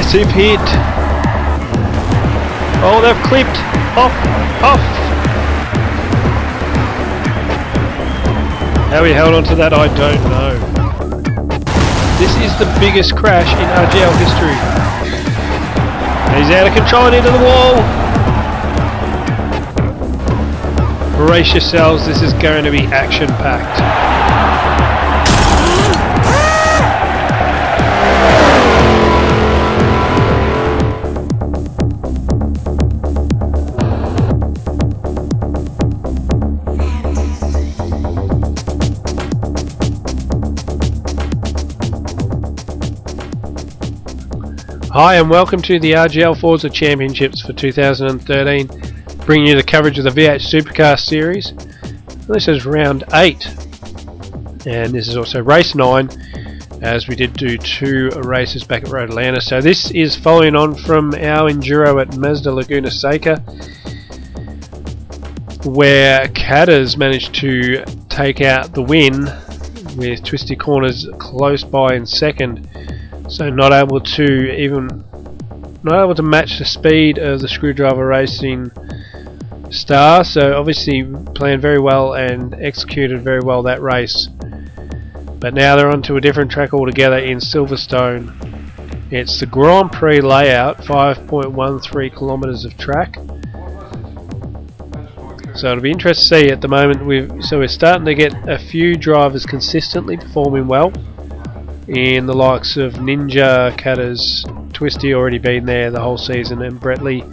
massive hit. Oh, they've clipped. Off. How he held on to that, I don't know. This is the biggest crash in RGL history. He's out of control and into the wall. Brace yourselves, this is going to be action-packed. Hi and welcome to the RGL Forza Championships for 2013, bringing you the coverage of the V8 Supercar series. This is round 8 and this is also race 9, as we did do 2 races back at Road Atlanta. So this is following on from our Enduro at Mazda Laguna Seca, where Catters managed to take out the win with Twistie Corners close by in second. So not able to match the speed of the Screwdriver Racing star. So obviously planned very well and executed very well that race. But now they're onto a different track altogether in Silverstone. It's the Grand Prix layout, 5.13 kilometers of track. So it'll be interesting to see at the moment. We're starting to get a few drivers consistently performing well. In the likes of Ninja, Catters, Twistie already been there the whole season, and Bretley,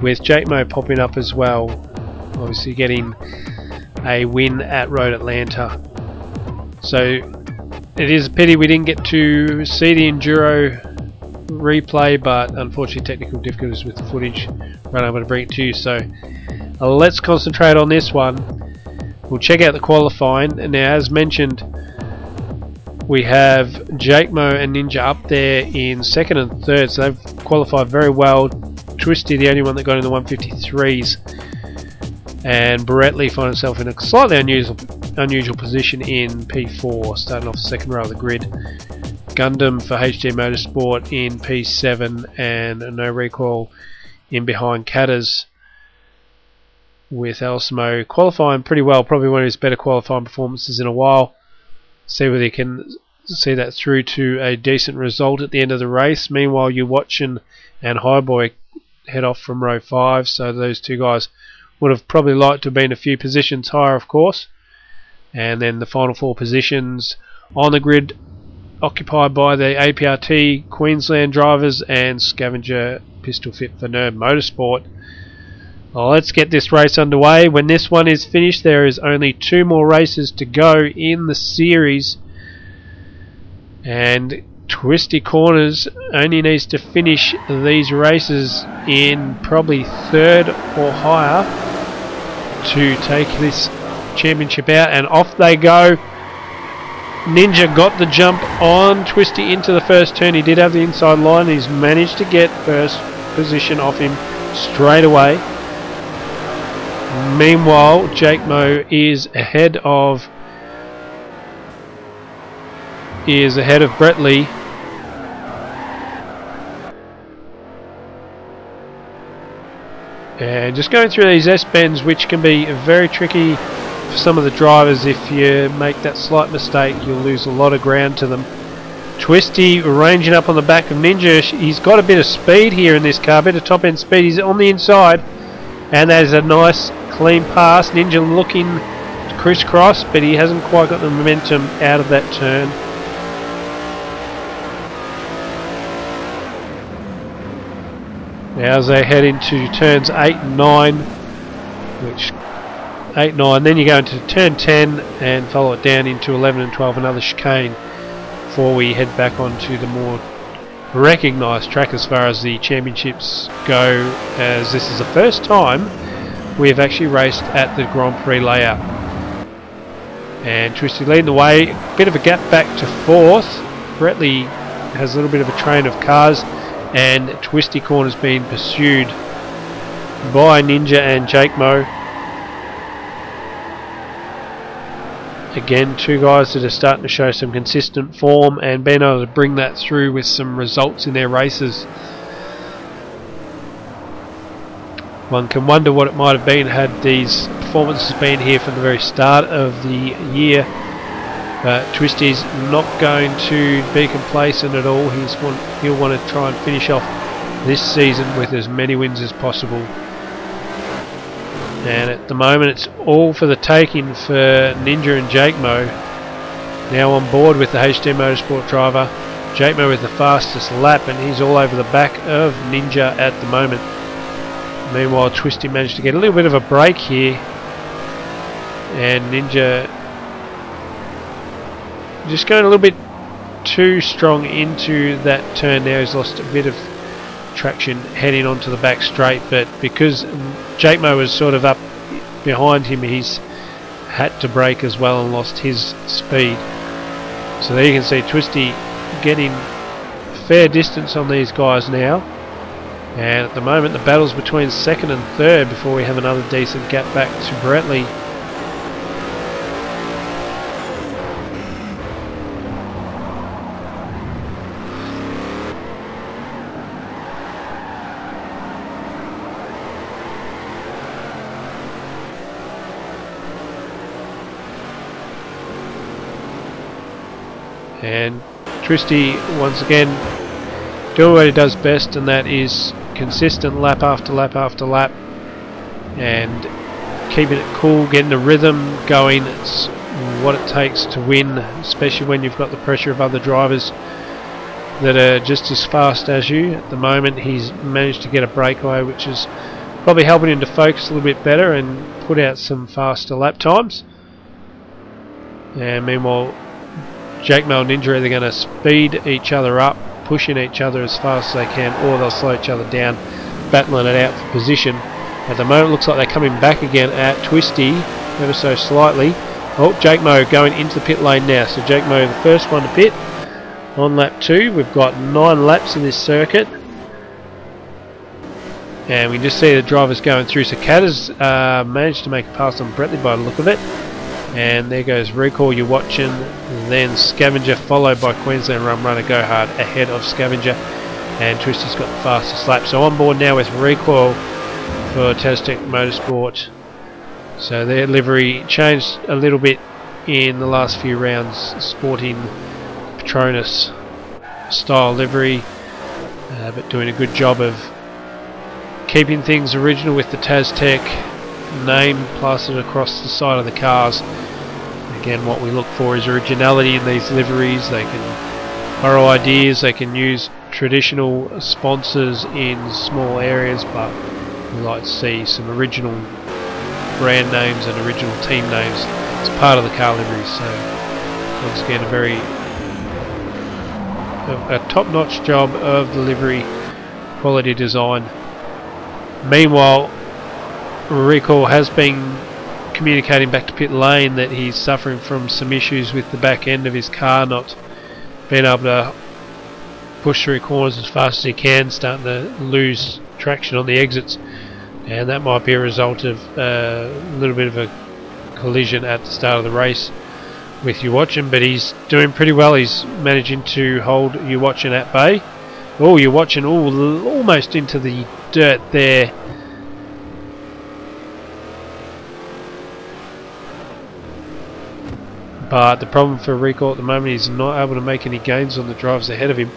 with Jake Mo popping up as well, obviously getting a win at Road Atlanta. So it is a pity we didn't get to see the Enduro replay, but unfortunately technical difficulties with the footage, we're unable to bring it to you. So let's concentrate on this one. We'll check out the qualifying. And now, as mentioned, we have Jake Mo and Ninja up there in second and third, so they've qualified very well. Twistie, the only one that got in the 153s, and Bretley found himself in a slightly unusual position in P4, starting off the second row of the grid. Gundam for RGL Motorsport in P7, and No Recoil in behind Catters, with Elsimo qualifying pretty well, probably one of his better qualifying performances in a while. See whether he can see that through to a decent result at the end of the race. Meanwhile, you watching and Highboy head off from row 5, so those two guys would have probably liked to have been a few positions higher, of course. And then the final 4 positions on the grid occupied by the APRT Queensland drivers and Scavenger Pistol Fit for Nerd Motorsport. Well, let's get this race underway. When this one is finished, there is only 2 more races to go in the series, and Twistie Corners only needs to finish these races in probably 3rd or higher to take this championship out, and off they go. Ninja got the jump on Twistie into the first turn. He did have the inside line. He's managed to get first position off him straight away. Meanwhile, Jake Mo is ahead of Bretley. And just going through these S-bends, which can be very tricky for some of the drivers. If you make that slight mistake, you'll lose a lot of ground to them. Twistie ranging up on the back of Ninja. He's got a bit of speed here in this car, a bit of top end speed. He's on the inside, and that is a nice clean pass. Ninja looking to crisscross, but he hasn't quite got the momentum out of that turn. Now as they head into turns 8 and 9, which 8, 9, then you go into turn 10 and follow it down into 11 and 12, another chicane, before we head back onto the more recognised track as far as the championships go, as this is the first time we have actually raced at the Grand Prix layout. And Twistie leading the way, bit of a gap back to 4th. Bretley has a little bit of a train of cars, and Twistie Corners being pursued by Ninja and Jake Mo. Again, two guys that are starting to show some consistent form and being able to bring that through with some results in their races. One can wonder what it might have been had these performances been here from the very start of the year. But Twistie's not going to be complacent at all. He'll want to try and finish off this season with as many wins as possible. And at the moment it's all for the taking for Ninja and Jake Mo. Now on board with the HD Motorsport driver. Jake Mo with the fastest lap, and he's all over the back of Ninja at the moment. Meanwhile, Twistie managed to get a little bit of a break here, and Ninja just going a little bit too strong into that turn now. He's lost a bit of traction heading onto the back straight, but because Jake Mo was sort of up behind him, he's had to brake as well and lost his speed. So there you can see Twistie getting a fair distance on these guys now. And at the moment the battle's between second and third before we have another decent gap back to Bretley. And Twistie once again doing what he does best, and that is consistent lap after lap after lap and keeping it cool, getting the rhythm going. It's what it takes to win, especially when you've got the pressure of other drivers that are just as fast as you. At the moment he's managed to get a breakaway, which is probably helping him to focus a little bit better and put out some faster lap times. And meanwhile Jake Mo and Ninja are either going to speed each other up, pushing each other as fast as they can, or they'll slow each other down, battling it out for position. At the moment it looks like they're coming back again at Twistie ever so slightly. Oh, Jake Mo going into the pit lane now. So Jake Mo the first one to pit on lap 2. We've got 9 laps in this circuit, and we just see the drivers going through. So Cat has managed to make a pass on Bretley by the look of it. And there goes Recall, you're watching, then Scavenger, followed by Queensland Rum Runner Go Hard ahead of Scavenger, and Twistie's got the fastest lap. So on board now with Recall for Twistie Motorsport. So their livery changed a little bit in the last few rounds, sporting Patronus style livery, but doing a good job of keeping things original with the Taztec name plastered across the side of the cars. Again, what we look for is originality in these liveries. They can borrow ideas, they can use traditional sponsors in small areas, but we like to see some original brand names and original team names as part of the car liveries. So once again a top-notch job of the livery quality design. Meanwhile, Recall has been communicating back to pit lane that he's suffering from some issues with the back end of his car, not being able to push through corners as fast as he can, starting to lose traction on the exits, and that might be a result of a little bit of a collision at the start of the race with You Watching. But he's doing pretty well. He's managing to hold You Watching at bay. Oh, You Watching almost into the dirt there. But the problem for Recall at the moment is not able to make any gains on the drivers ahead of him.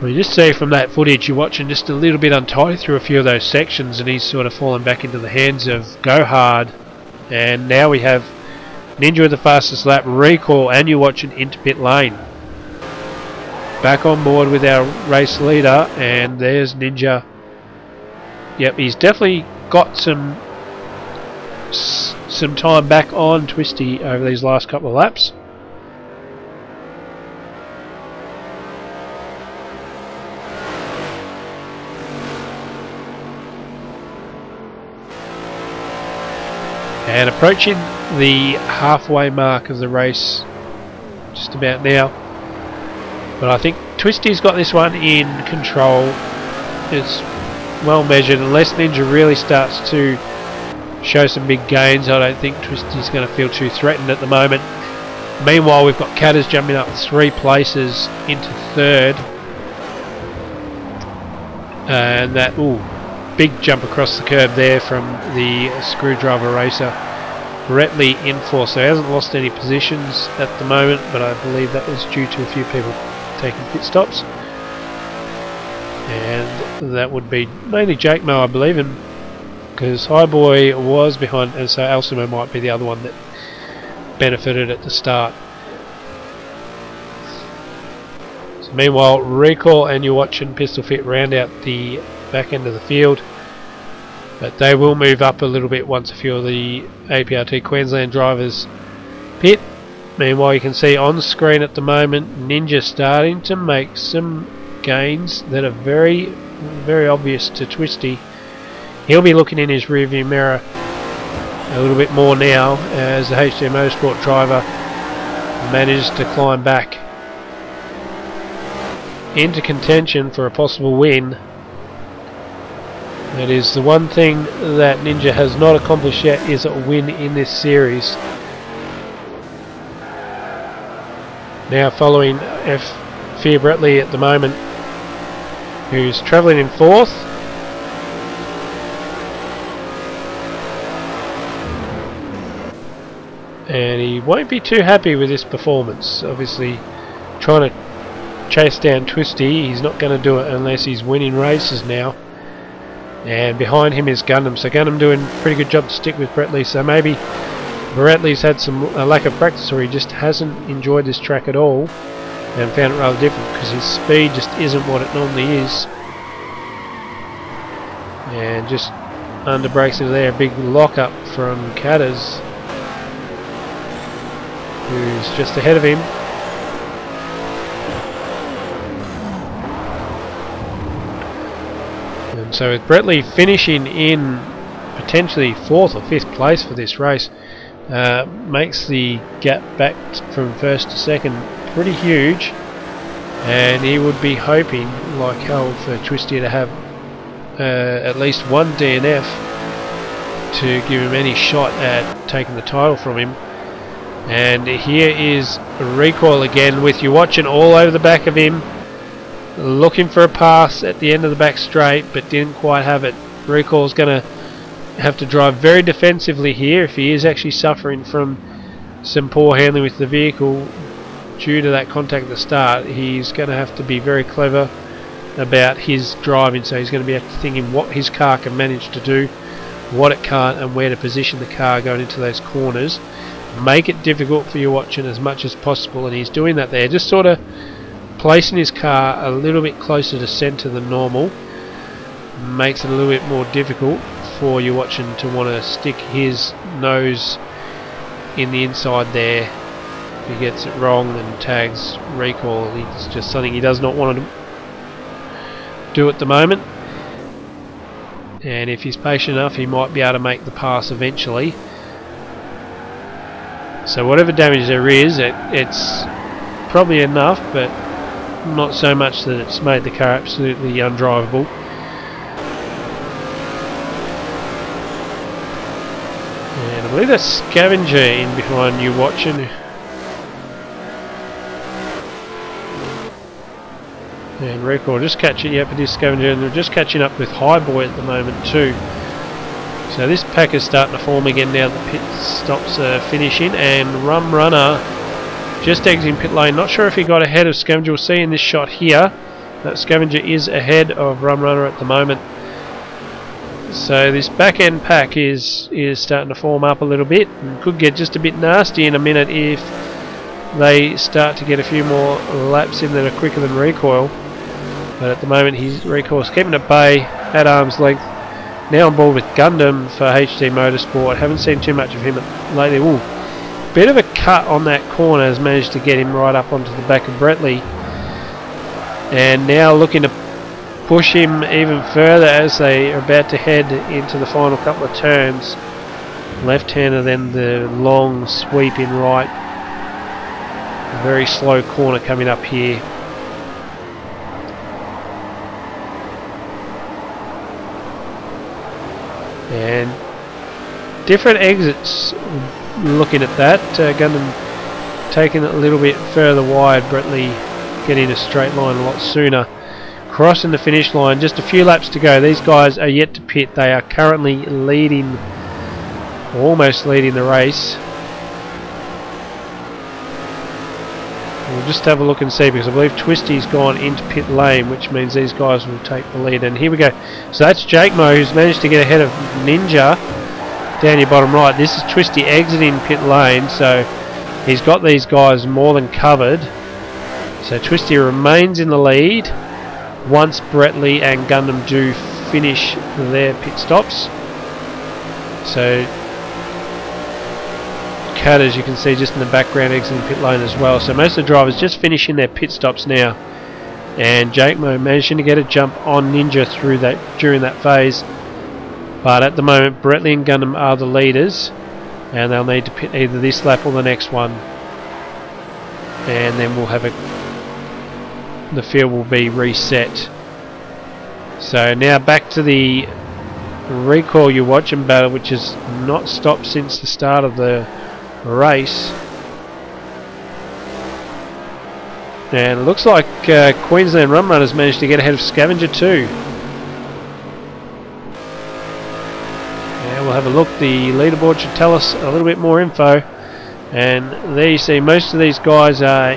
We just see from that footage You're Watching just a little bit untidy through a few of those sections, and he's sort of fallen back into the hands of Go Hard. And now we have Ninja with the fastest lap, Recall and You're Watching into pit lane. Back on board with our race leader, and there's Ninja. Yep, he's definitely got some time back on Twistie over these last couple of laps. And approaching the halfway mark of the race just about now, but I think Twistie's got this one in control. It's well measured, unless Ninja really starts to show some big gains. I don't think Twistie's going to feel too threatened at the moment. Meanwhile, we've got Catters jumping up 3 places into 3rd. And that, big jump across the curb there from the Screwdriver Racer. Bretley in 4th, so he hasn't lost any positions at the moment, but I believe that was due to a few people taking pit stops. And that would be mainly Jake Moe, I believe, because Highboy was behind, and so Alcimo might be the other one that benefited at the start. So meanwhile, Recall and you're watching Pistol Fit round out the back end of the field, but they will move up a little bit once a few of the APRT Queensland drivers pit. Meanwhile, you can see on screen at the moment Ninja starting to make some gains that are very, very obvious to Twistie. He'll be looking in his rearview mirror a little bit more now as the RGL Motorsport driver managed to climb back into contention for a possible win. That is the one thing that Ninja has not accomplished yet, is a win in this series. Now following Fear Bretley at the moment, who's travelling in 4th. And he won't be too happy with this performance. Obviously trying to chase down Twistie, he's not going to do it unless he's winning races now. And behind him is Gundam, so Gundam doing a pretty good job to stick with Bretley, so maybe Bretley's had a lack of practice, or he just hasn't enjoyed this track at all and found it rather different because his speed just isn't what it normally is. And just under brakes into there, a big lock up from Catters, who's just ahead of him. And so with Bretley finishing in potentially 4th or 5th place for this race, makes the gap back from 1st to 2nd pretty huge, and he would be hoping like hell for Twistie to have at least one DNF to give him any shot at taking the title from him. And here is Recoil again, with you watching all over the back of him, looking for a pass at the end of the back straight, but didn't quite have it. Recoil's going to have to drive very defensively here if he is actually suffering from some poor handling with the vehicle due to that contact at the start. He's going to have to be very clever about his driving, so he's going to be thinking what his car can manage to do, what it can't, and where to position the car going into those corners. Make it difficult for you watching as much as possible, and he's doing that there, just sort of placing his car a little bit closer to centre than normal. Makes it a little bit more difficult for you watching to want to stick his nose in the inside there. If he gets it wrong and tags Recoil, it's just something he does not want to do at the moment. And if he's patient enough, he might be able to make the pass eventually. So whatever damage there is, it's probably enough, but not so much that it's made the car absolutely undrivable. And I believe that's Scavenger in behind you watching. And Recoil just catching up with this Scavenger, and they're just catching up with Highboy at the moment too. So this pack is starting to form again now the pit stops finishing, and Rum Runner just exiting pit lane. Not sure if he got ahead of Scavenger. We'll see in this shot here that Scavenger is ahead of Rum Runner at the moment. So this back end pack is starting to form up a little bit, and could get just a bit nasty in a minute if they start to get a few more laps in that are quicker than Recoil. But at the moment Recoil's keeping at bay at arm's length. Now on board with Gundam for RGL Motorsport. Haven't seen too much of him lately. Ooh, bit of a cut on that corner has managed to get him right up onto the back of Bretley. And now looking to push him even further as they are about to head into the final couple of turns. Left-hander, then the long sweep in right. A very slow corner coming up here. And different exits looking at that. Gundam taking it a little bit further wide, Bretley getting a straight line a lot sooner. Crossing the finish line, just a few laps to go. These guys are yet to pit. They are currently leading, almost leading the race. We'll just have a look and see, because I believe Twistie's gone into pit lane, which means these guys will take the lead. And here we go. So that's Jake Mo, who's managed to get ahead of Ninja down your bottom right. This is Twistie exiting pit lane, so he's got these guys more than covered. So Twistie remains in the lead once Bretley and Gundam do finish their pit stops. So Cat, as you can see just in the background, exiting pit lane as well. So most of the drivers just finishing their pit stops now, and Jake Mo managing to get a jump on Ninja through that during that phase. But at the moment, Bretley and Gundam are the leaders, and they'll need to pit either this lap or the next one, and then we'll have the field will be reset. So now back to the recoil you're watching battle, which has not stopped since the start of the race. And it looks like Queensland Rum Runners managed to get ahead of Scavenger too. And we'll have a look. The leaderboard should tell us a little bit more info. And there you see most of these guys are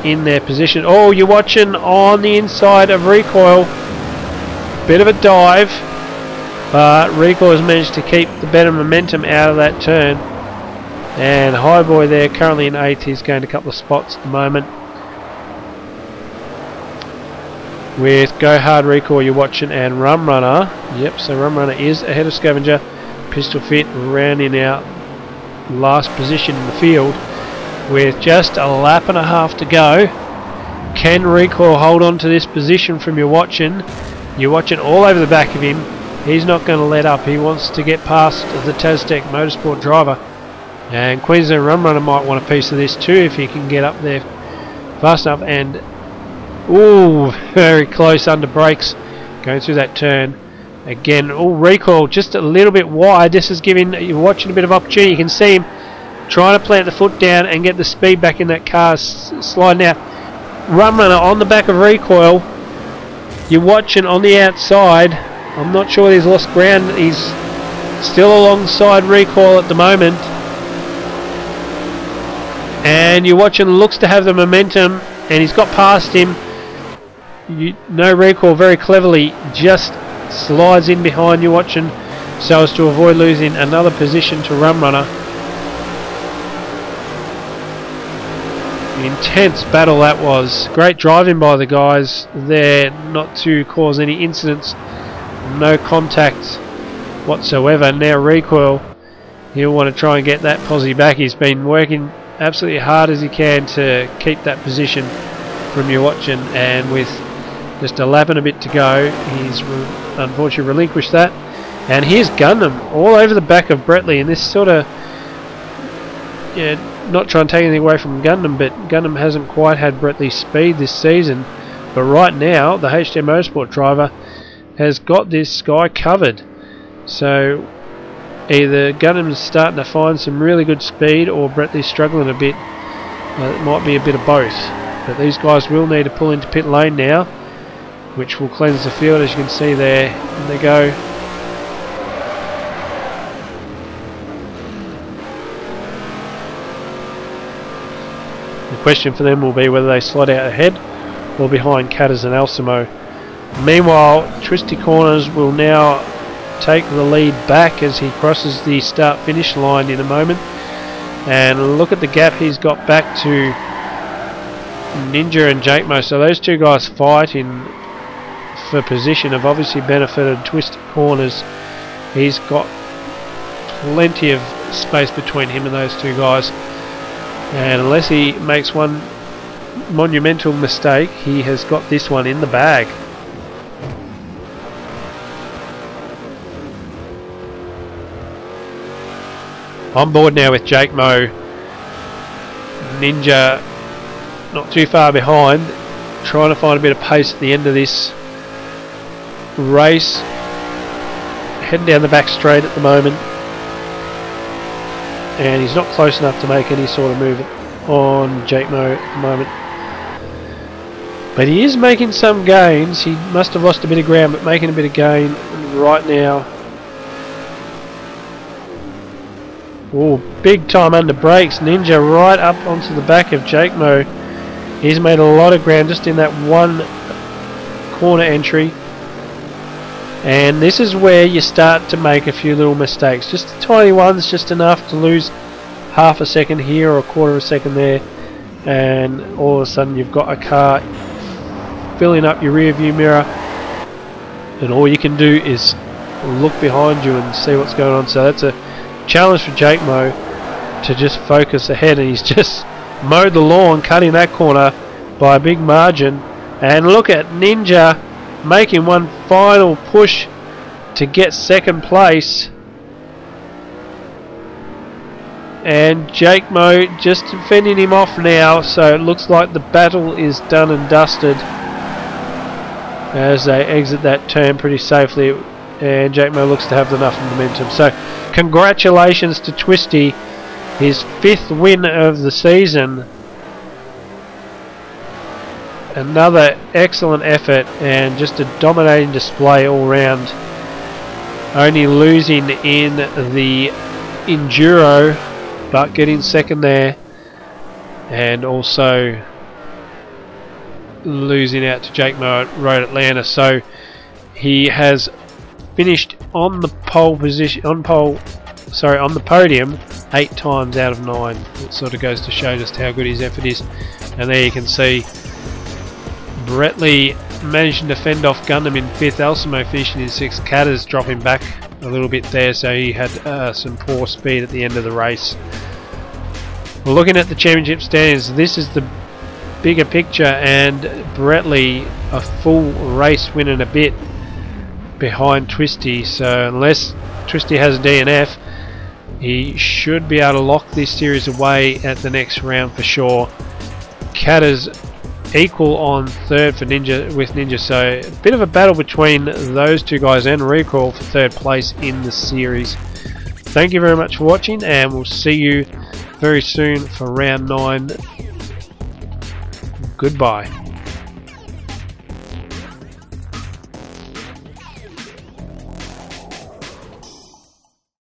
in their position. Oh, you're watching on the inside of Recoil. Bit of a dive, but Recoil has managed to keep the better momentum out of that turn. And Highboy there, currently in 8th, he's gained a couple of spots at the moment. With Go Hard Recoil you're watching, and Rum Runner. Yep, so Rum Runner is ahead of Scavenger. Pistol Fit rounding out last position in the field with just a lap and a half to go. Can Recoil hold on to this position from your watching? You're watching all over the back of him. He's not going to let up. He wants to get past the Twistie Motorsport driver, and Queensland Rum Runner might want a piece of this too if he can get up there fast enough. And ooh, very close under brakes going through that turn. Again, Recoil just a little bit wide. This is giving, you're watching a bit of opportunity. You can see him trying to plant the foot down and get the speed back in that car, sliding out. Rum Runner on the back of Recoil. You're watching on the outside. I'm not sure he's lost ground. He's still alongside Recoil at the moment. And you're watching, looks to have the momentum, and he's got past him. Recoil very cleverly just slides in behind you watching so as to avoid losing another position to Rum Runner. Intense battle that was. Great driving by the guys there not to cause any incidents. No contact whatsoever. Now Recoil, he'll want to try and get that posse back. He's been working absolutely hard as he can to keep that position from you watching, and with just a lap and a bit to go, he's unfortunately relinquished that. And here's Gundam all over the back of Bretley, and this sort of, yeah, not trying to take anything away from Gundam, but Gundam hasn't quite had Bretley's speed this season. But right now, the HD Motorsport driver has got this guy covered. So either Gundam's starting to find some really good speed, or Bretley's struggling a bit. It might be a bit of both. But these guys will need to pull into pit lane now, which will cleanse the field, as you can see there. And they go. The question for them will be whether they slide out ahead or behind Catters and Alcimo. Meanwhile, Twistie Corners will now take the lead back as he crosses the start-finish line in a moment. And look at the gap he's got back to Ninja and Jake Mo. So those two guys fighting for position have obviously benefited Twistie Corners. He's got plenty of space between him and those two guys, and unless he makes one monumental mistake, he has got this one in the bag. On board now with Jake Mo. Ninja not too far behind, trying to find a bit of pace at the end of this race. Heading down the back straight at the moment. and he's not close enough to make any sort of move on Jake Moe at the moment. But he is making some gains. He must have lost a bit of ground, but making a bit of gain right now. Oh, big time under brakes. Ninja right up onto the back of Jake Moe. He's made a lot of ground just in that one corner entry. And this is where you start to make a few little mistakes. Just the tiny ones, just enough to lose half a second here or a quarter of a second there. And all of a sudden you've got a car filling up your rear view mirror. And all you can do is look behind you and see what's going on. So that's a challenge for Jake Moe to just focus ahead. And he's just mowed the lawn, cutting that corner by a big margin. And look at Ninja making one final push to get second place, and Jake Moe just fending him off now. So it looks like the battle is done and dusted as they exit that turn pretty safely, and Jake Moe looks to have enough momentum. So congratulations to Twistie, his 5th win of the season. Another excellent effort and just a dominating display all round. Only losing in the Enduro, but getting second there, and also losing out to Jake Moe at Road Atlanta. So he has finished on the pole position, on the podium 8 times out of 9. It sort of goes to show just how good his effort is. And there you can see Bretley managing to fend off Gundam in 5th, Elsimo finishing in 6th, Catters dropping back a little bit there, so he had some poor speed at the end of the race. Well, looking at the championship standings, this is the bigger picture, and Bretley a full race win and a bit behind Twistie, so unless Twistie has a DNF, he should be able to lock this series away at the next round for sure. Catters equal on 3rd for Ninja, so a bit of a battle between those two guys, and Recoil for 3rd place in the series. Thank you very much for watching, and we'll see you very soon for round 9. Goodbye.